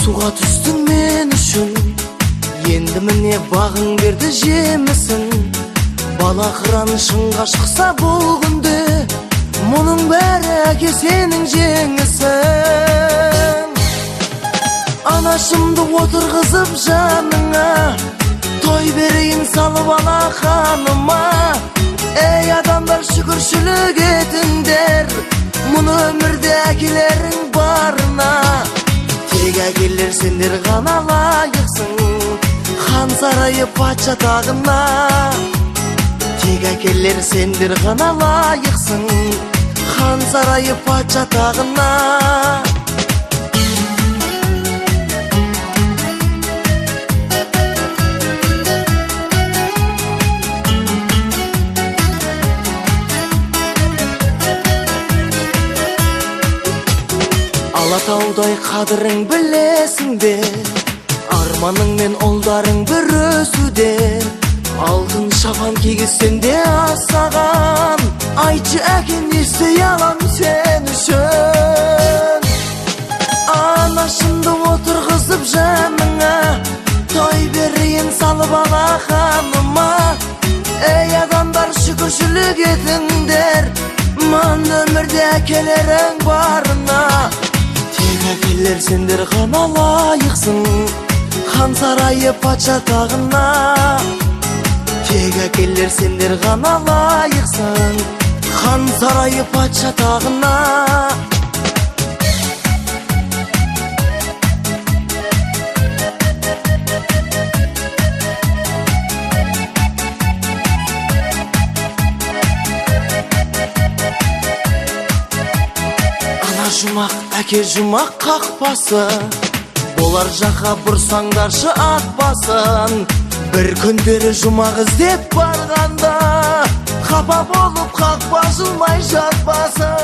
Суға түстің мен үшін, енді міне бағың берді жемісін. Бала қыран шыңға шықса бұл күнде, мұның бәрі әке сенің жеңісің. Анашымды отырғызып жаныңа, той берейін салып ала ханыма. Ей адамдар шүкіршілік етіңдер, мұны өмірде әкелерің барына. Тек әкелер сендер ғана лайықсың, хан сарайы патша тағына. Тек әкелер сендер ғана лайықсың, хан сарайы патша тағына. Алатаудай қадірің білесің бе, арманың мен ұлдарың бір өсуде. Алтын шапан кигізсем де асаған, айтшы әкем не істей алам сен үшін. Анашымды отырғызып жаныңа, той берейін салып ала ханыма. Ей адамдар шүкіршілік етіңдер, мұн өмірде әкелерің барына. Тек әкелер сендер ғана лайықсың, хан сарайы патша тағына. Тек әкелер сендер ғана лайықсың, хан сарайы патша тағына. Ана жұмақ, әке жұмақ қақпасы, болар жаққа бұрсаңдаршы ат басын. Bir күндері жұмақ іздеп барғанда, қапа болып қақпа жылмай жатпасын.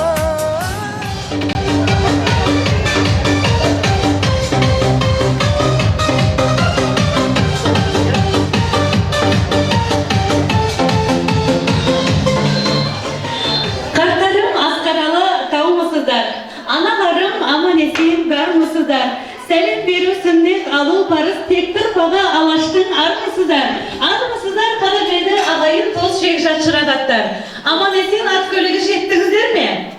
Қарттарым асқаралы таумысыздар, аналарым аман-есен бармысыздар. Сәлем беру сүннет алу парыз тектір баға алаштың армысыздар. Армысыздар қадыржайды ағайын тос шек жатшырадаттар. Аман-есен ат көлігі жеттіңіздер ме?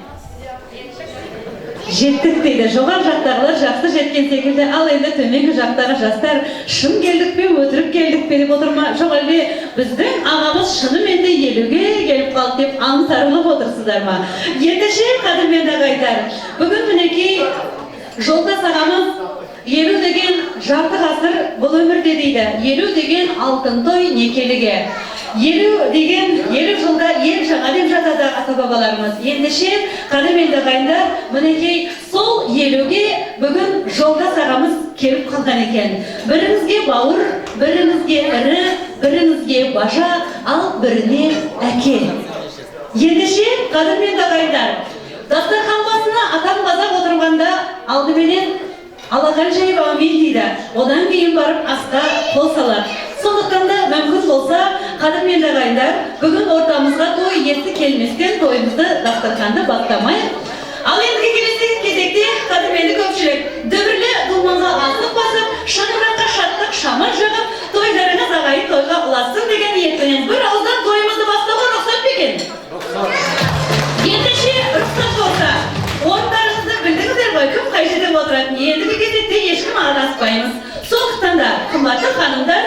Жеттік дейді. Жоғар жақтағылар жақсы жеткен секілді, ал енді төменгі жақтағы жастар шын келдік пе, өтірік келдік пе деп отырма. Жоқ әлде біздің ағамыз шынымен де елуге келіп қалды деп аңсарылып отырсыздар ма? Ендеше қадірменді ағайындар, бүгін мінекей Жолдас ағамыз 50 деген жарты ғасыр бұл өмірде дейді. 50 деген алтын той некеліге. 50 деген 50 жылда ел жаңа деп жатады ата-бабаларымыз. Ендеше қадірменді ағайындар, мінекей сол 50-ге бүгін Жолдас ағамыз келіп қалған екен. Біріңізге бауыр, біріңізге ірі, біріңізге бажа, ал біріне әке. Ендеше қадірменді ағайындар, дастархан басына атам қазақ отырғанда алдыменен алақан жайып аумен дейді. Одан кейін барып асқа қол салады. Сондықтан да мүмкін болса, қадірменді ағайындар, бүгін ортамызға той есі келместен тойымызды дастарханды бақтамайық. Ал ендігі келесі кезекте қадірменді көпшілік дүбірлі думанға асық басып, шаңыраққа шаттық шамын жағып, тойларыңыз ағайын тойға ұласын деген ниетпенен бір ауыздан тойымызды бастауға рұқсат па екен? Ендеше рұқсат болса, орындарыңызды білдіңіздер ғой, кім қай жерде отыратын. Ендігі кезекте ешкім араспаймыз. Сондықтан да қымбатты ханымдар,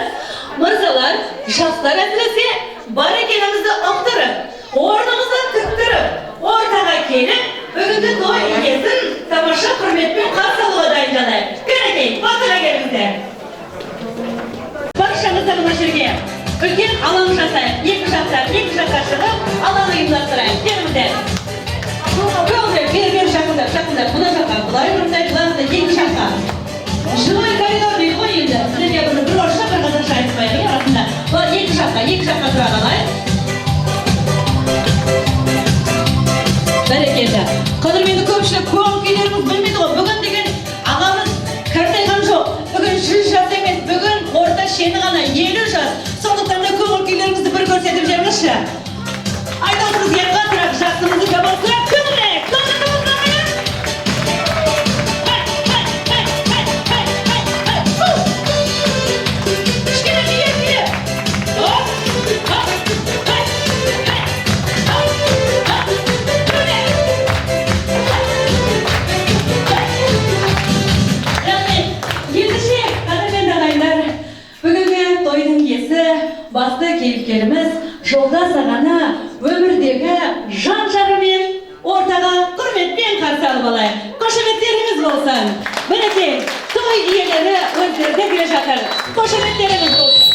мырзалар, жастар әсіресе бар екенімізді ұқтырып, орнымызды тіктіріп, ортаға келіп, бүгінгі той иесін тамаша құрметпен қарсы алуға дайындалайық. Кәнекей, батыра келіңіздер. Баршаңыздар мына жерге үлкен алаң жасайық. Екі жаққа шығып, алаң ұйымдастырайық. Келіңіздер. Бер жақындар, мына жаққа, бұлай бұрындай, екі жаққа. Жылой коридор дейді ғой енді. Сіздерге бұны бір орысша, бір қазақша айтпайық арасында. Бұл екі жаққа тұра қалайық. Бәрекелді. Қадірменді көпшілік көңіл күйлеріңіз білмейді ғой. Бүгін деген ағамыз кәртайған жоқ. Бүгін 100 жас емес, бүгін орта шені ғана 50 жас. Сондықтан да көңіл күйлеріңізді бір көрсетіп жіберіңізші. Айтасыңыз ерға тұрақ, жақсымызды жабасырақ, көңілек. кейіпкерimiz Жолдас ағаны өмірдегі жан жарымен ортаға құрметпен қарсы алып алайық. Қошеметтеріңіз болсын. Мінекей, той иелері өздері келе жатыр. Қошеметтеріңіз болсын.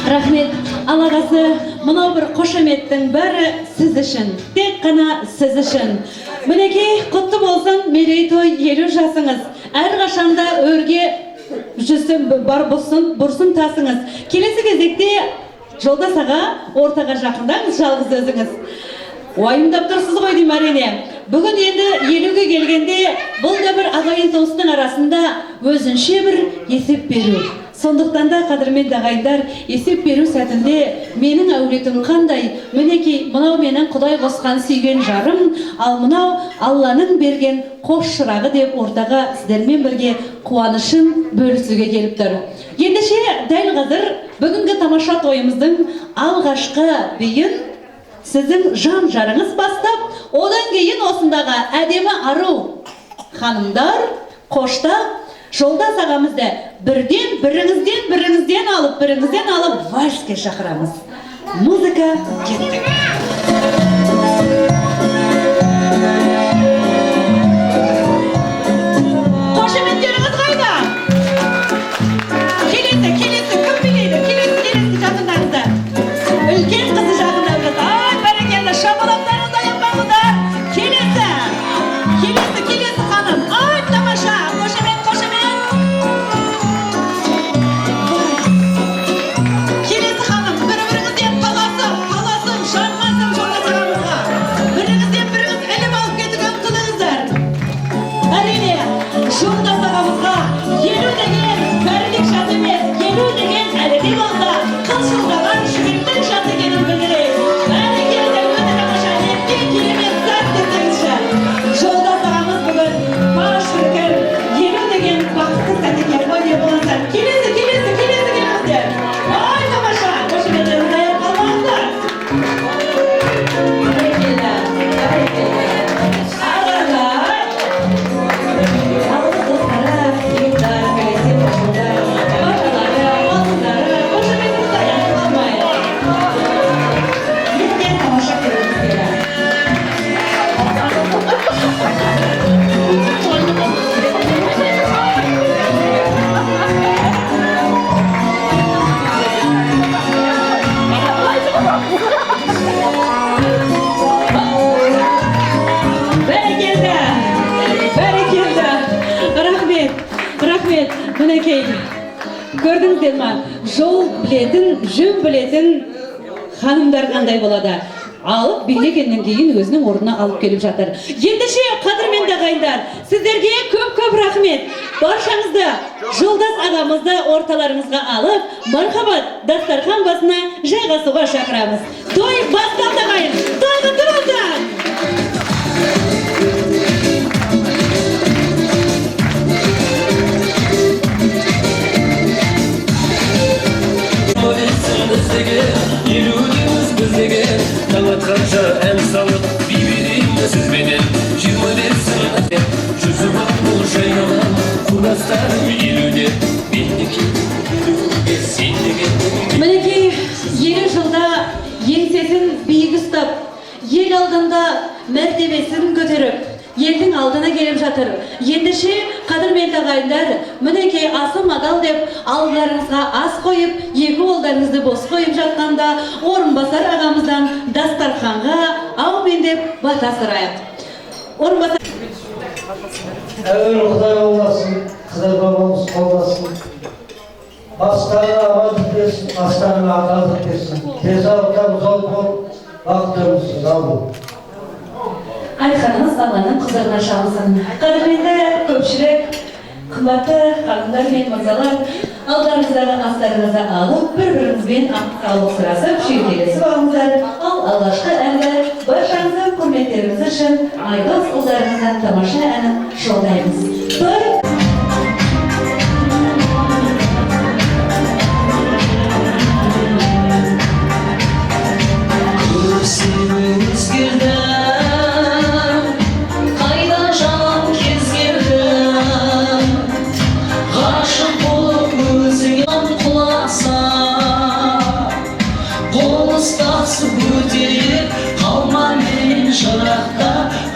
Рахмет, алағасы, мынау бір қошеметтің бәрі сіз үшін, тек қана сіз үшін. Мінекей, құтты болсын, мерейтой 50 жасыңыз. Әрқашанда өрге жүзім бар бұрсын тасыңыз. Келесі кезекте Жолдас аға ортаға жақындаңыз, жалғыз өзіңіз. Уайымдап тұрсыз ғой деймін әрине. Бүгін енді 50-ге келгенде бұл да бір ағайын туыстың арасында өзінше бір есеп беру. Сондықтан да қадірменді ағайындар, есеп беру сәтінде менің әулетім қандай, мінекей мынау менің Құдай қосқан сүйген жарым, ал мынау Алланың берген қос шырағы деп ортаға сіздермен бірге қуанышын бөлісуге келіп тұр. Ендеше дәл қазір бүгінгі тамаша тойымыздың алғашқы биін сіздің жан жарыңыз бастап, одан кейін осындағы әдемі ару ханымдар қоштап Жолдас ағамызды біріңізден алып вальске шақырамыз. Музыка кетті. Қошеметтеріңіз қайда? Келесі, кім билейді? Келесі жақындарыңызды. Үлкен қызы жақындарыңыз. Ай, бәрекелді, шапалақтарыңызды аяқтаңыздар. Келесі ханым. Ай, тамаша. Мінекей, көрдіңіздер ма? Жол білетін, жөн білетін ханымдар қандай болады. Алып билегеннен кейін өзінің орнына алып келіп жатыр. Ендеше қадірменді ағайындар, сіздерге көп рахмет. Баршаңызды Жолдас ағамызды орталарыңызға алып, мархабат дастархан басына жайғасуға шақырамыз. Той басталды ағайын, тойға тұрыңыздар! Қанша ән салып бейбереймін сізбенен 20 сынып жүзіп бұл жайнаған құрастарым елуде мінекей 50 жылда еңсесін биік ұстап ел алдында мәртебесін көтеріп елдің алдына келіп жатыр. Ендеше қадірменді ағайындар, мінекей асым адал деп алдыларыңызға ас қойып, екі қолдарыңызды бос қойып жатқанда Орынбасар ағамыздан дастарханға аумен деп бата сұрайық. Орынбасар. Әуел Құдай боласын, Қыздар бабамыз қолдасын. Бастарына амандық берсін, астарына адалдық берсін. Денсаулықтарыңыз зор болып, бақыттарыңыз зор болып. Айқаныңыз Алланың құзырына шалсын. Қадірменді көпшілік, қымбатты ханымдар мен мырзалар, Allarınızdan aslarınıza alıp bir-birinizden sağlık sırası şirkelesi bağımızlar. Allaşkı ende başarınızın hürmetleriniz için Aydos uzlarınızdan tamaşa anıp şoldayımız.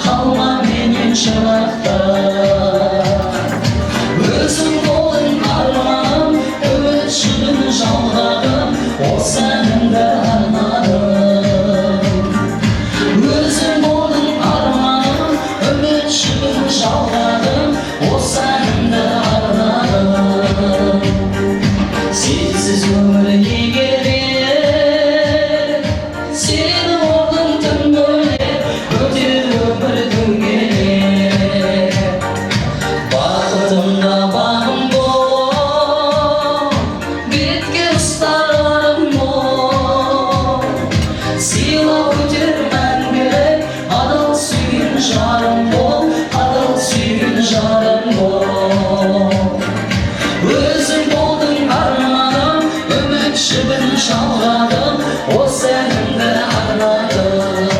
Kalma benim şarafta Özüm bolun armanım Ömüşün жалғағым O senin de armanım Özüm bolun armanım Ömüşün жалғағым O senin de armanım Sensiz ömürge gerek Seni oldun tüm böyle Bakıtımda bağım bol Bitki ıslarım bol Sila ötürmen gerek Adıl suyun jarım bol Adıl suyun jarım bol Özüm oldun armanım Ümit şibin жалғағым O senin de armanım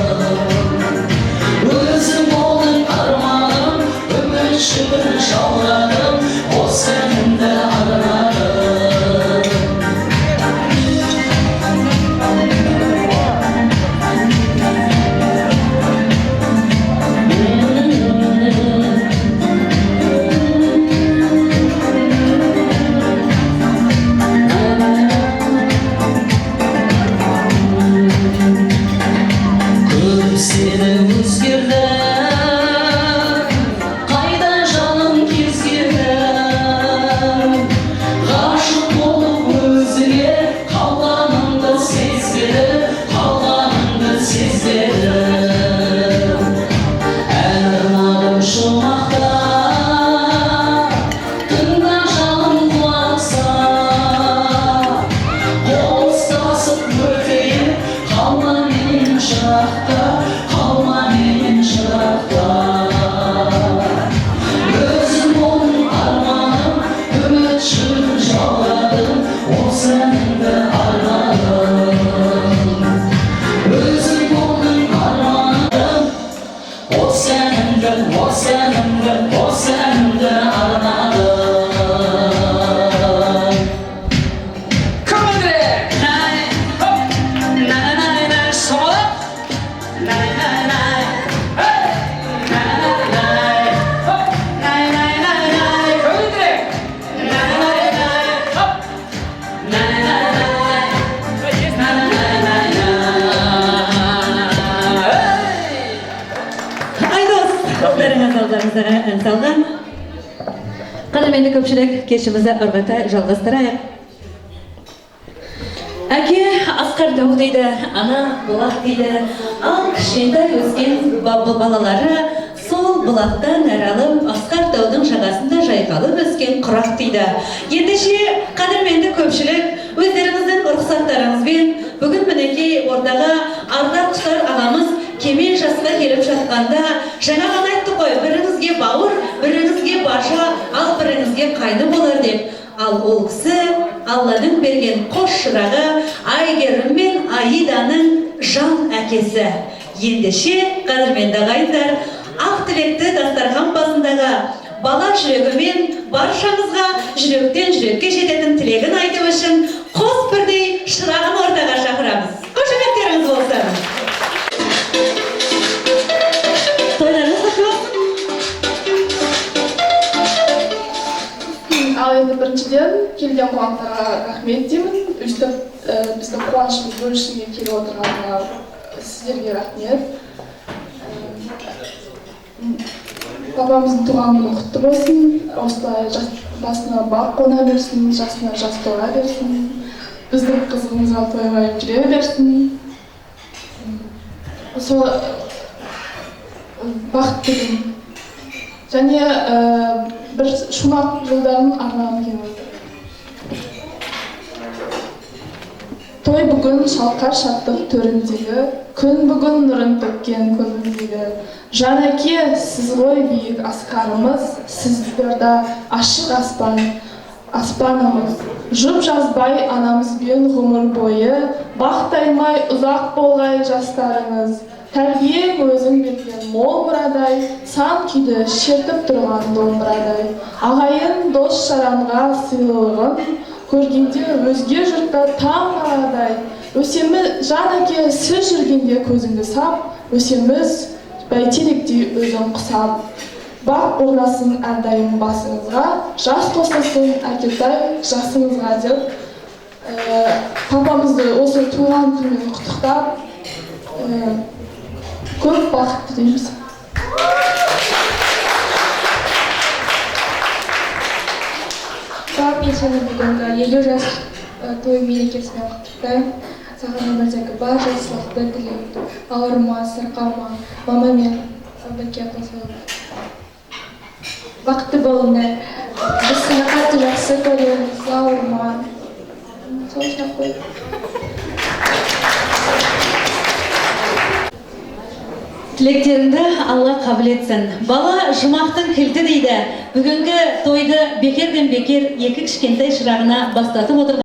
Özüm oldun armanım Ömüşümün жалғағым O senin de armanım Görüp seni özgürden Kayda canım kezgirden Gaşık olup özüne Kalganımda sezgirim Kalganımda sezgirim Ərmanım şumaqda Tında canım kulaqsa Qol ustasıb öteyim Kalma benim şıraqda Kalma benim şıraqda Özüm olun armanım Ümidşim жалғағым O senin de armanım Özüm olun armanım O senin de, o senin de, o senin de armanım Come on there! Nay, hop! Nay, nay, nay, sol! Nay, nay, nay, hey! Nay, nay, nay, hop! Nay, nay, nay, nay, come on there! Nay, nay, nay, hop! Nay, nay, nay, nay, nay, nay, hey! Aydos uzlarınızdan ön salgan. Qadırmenli köpçülük keşimizi ırgıta жалғастырайық. Әке Асқар Дау дейді, ана Бұлақ дейді. Ал кішкентай өскен балалары сол бұлақтан әралып Асқар Даудың жағасында жайқалып өскен құрақ дейді. Ендеше қадірменді көпшілік өздеріңіздің рұқсаттарыңызбен бүгін мінекей ордаға Ардақ Құсар ағамыз кемел жасқа келіп жатқанда жаңа ғана айтты ғой, біріңізге бауыр, біріңізге баша, ал біріңізге қайны болар деп. Ал ол кісі Алладың берген қос шырағы Айгерім мен Аиданың жан әкесі. Ендеше қадірменді ағайындар, ақ тілекті дастархан басындағы бала жүрегімен баршаңызға жүректен жүрекке жететін тілегін айту үшін қос бірдей шырағын ортаға шақырамыз. Қошеметтеріңіз болсын. Тойларыңыз құтты болсын. Ал енді біріншіден келген қонақтарға рахмет деймін. Өйстіп бізді қуанышымыз бөлісуге келіп отырғанға сіздерге рахмет. Папамыздың туған күні құтты болсын. Осылай басына бақ қона берсін, жасына жас тола берсін. Біздің қызығымызға тоймай жүре берсін. Сол бақыт деген. Және бір шумақ жолдарын арнағым келіп отыр. Той бүгін шалқар шаттық төріндегі, күн бүгін нұрын төккен көңілдегі. Жанеке, сіз ғой биік асқарымыз, сіздерді ашық аспанымыз. Жұп жазбай анамызбен ғұмыр бойы, бақтаймай ұзақ болғай жастарыңыз. Тәрбие өзің берген мол мұрадай, сан күйді шертіп тұрған домбырадай. Ағайын дос жаранға сыйлығын, көргенде өзге жұртта таң қаладай. Өсеміз Жанеке, сіз жүргенде көзіңді сап, өсеміз бәйтеректей өзің құсап. Бақ орнасын әрдайым басыңызға, жас қосылсын әкетай жасыңызға деп, папамызды осы туған күнмен құттықтап, көп бақыт тілейміз. Пап, мен сені бүгінгі 50 жас той мерекесімен құттықтаймын. Саған өмірдегі бар жақсылықты тілеймін. Ауырма, сырқама, мамамен бірге қосылып. Бақытты болыңдар. Біз сені қатты жақсы көреміз, ауырма. Сол үшін қой. Тілектеріңді Алла қабыл етсін. Бала жұмақтың кілті дейді. Бүгінгі тойды бекерден бекер екі кішкентай шырағына бастатып отыр.